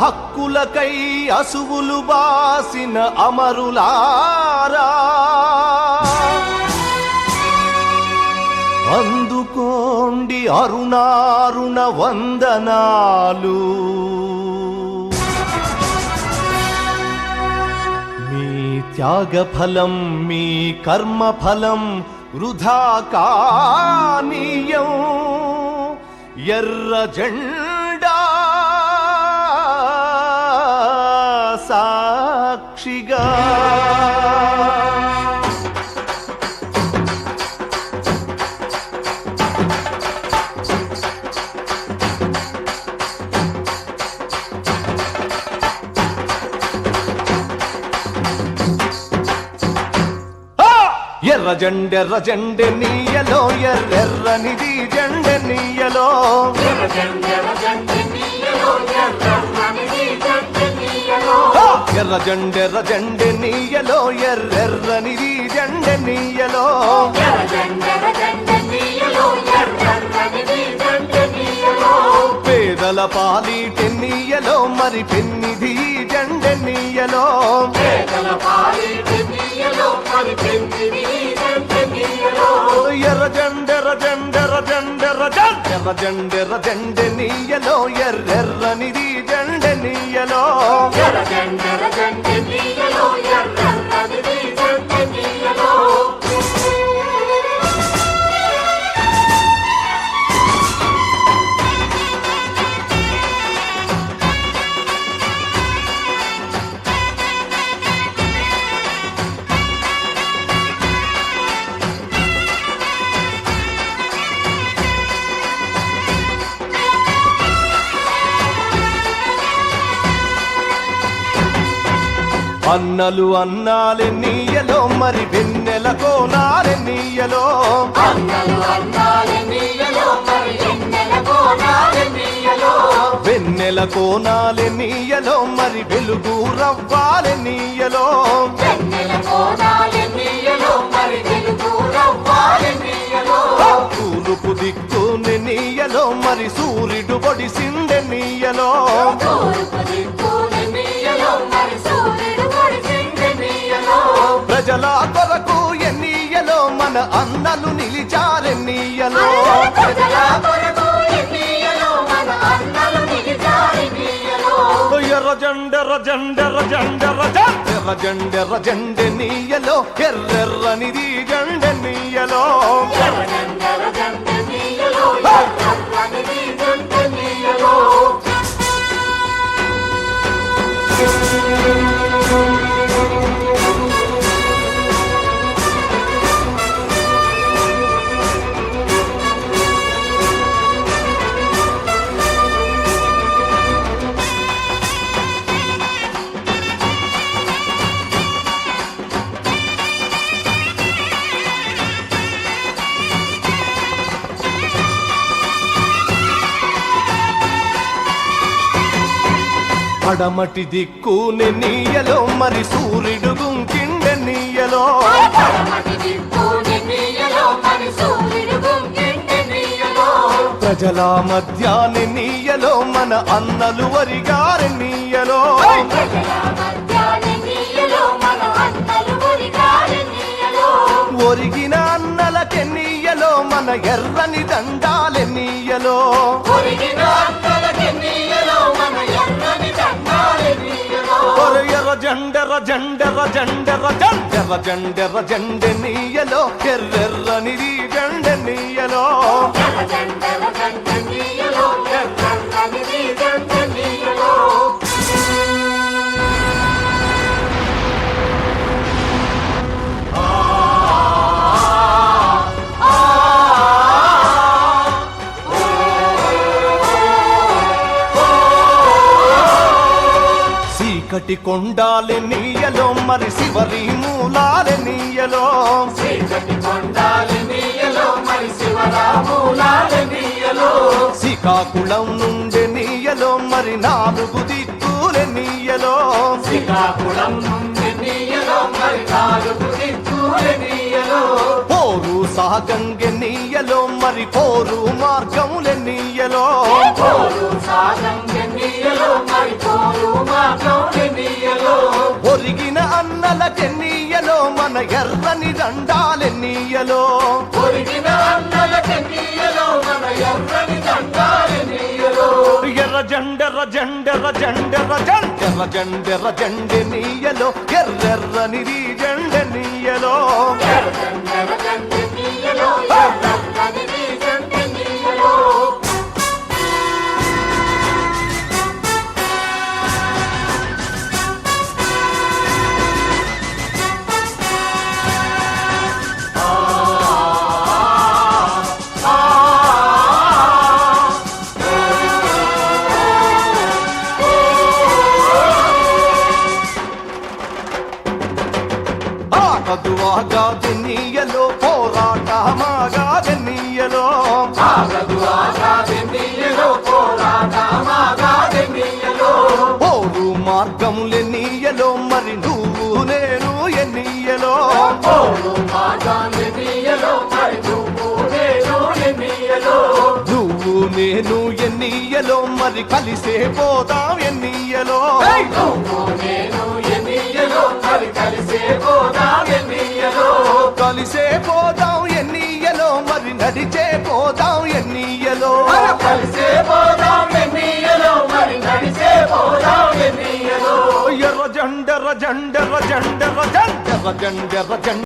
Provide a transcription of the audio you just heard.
హక్కులకై అసువులు బాసిన అమరులారా అందుకోండి అరుణారుణ వందనాలు. మీ త్యాగఫలం మీ కర్మఫలం వృధా కానీయం. ఎర్ర జెండా సాక్షిగా ఎర్ర జెండె నీయలో ఎర్రెర్రనిది జెండె నీయలో. ఎర్ర జెండె నీయలో ఎర్రెర్రనిది జెండె నీయలో. పేదల పాలిటె నీయలో మరి పెన్నిది జెండె నీయలో. ఎర్ర జెండె నీయలో ఎర్రెర్రనిది జెండె నీయలో. అన్నలు అన్నాలె నీయలో మరి వెన్నెల కోనాలె నీయలో. వెన్నెల కోనాలె నీయలో మరి వెలుగు రవ్వాలె నీయలో. తూర్పు దిక్కుని నీయలో మరి సూర్యుడు పొడిసిందె నీయలో. ప్రజల కొరకు ఎన్నీయలో మన అన్నలు నిలిచారెన్నీయలో. ఎర్ర జెండె నీయలో ఎర్రెర్రనిది జెండె నీయలో. పడమటి దిక్కుని నీయలో మరి సూర్యుడు గుంకిండె నీయలో. ప్రజల మధ్యాని నీయలో మన అన్నలు వరిగారె నీయలో. ఒరిగిన అన్నలకె నీయలో మన ఎర్రని దండాలె నీయలో. ఎర్ర జెండె నీయలో ఎర్రెర్రనిది జెండె నీయలో. చీకటి కొండాలె నీయలో మరి శివరి మూలాలె నీయలో. శ్రీకాకుళం నుండి నీయలో మరి 4 దిక్కులె నీయలో. పోరు సాగంగెన్నీయలో మరి పోరు మార్గములెన్నీయలో ఒరిగిన అన్నలకెన్నీయలో మన ఎర్రని దండాలెన్నీయలో ఎర్ర జెండెర్ర జెండెర్ర జెండెర్ర జెండెర్ర జెండెర్ర జెండెనీయలో ఎర్రెర్రని జెండెనీయలో ఆగదువాగాదెన్నీయలో పోరాటమాగాదెన్నీయలో పోరు మార్గములెన్నీయలో మరి నువ్వు నేను ఎన్నీయలో నువ్వు నేను ఎన్నీయలో మరి కలిసే పోదాం ఎన్నీయలో కలిసే పోదాం ఎన్నీయలో మరి నడిచే పోదాం ఎన్నీయలో ఎర్ర జెండెర్ర జెండెర్ర జెండెర్ర జెండెర్ర జెండెర్ర జెండ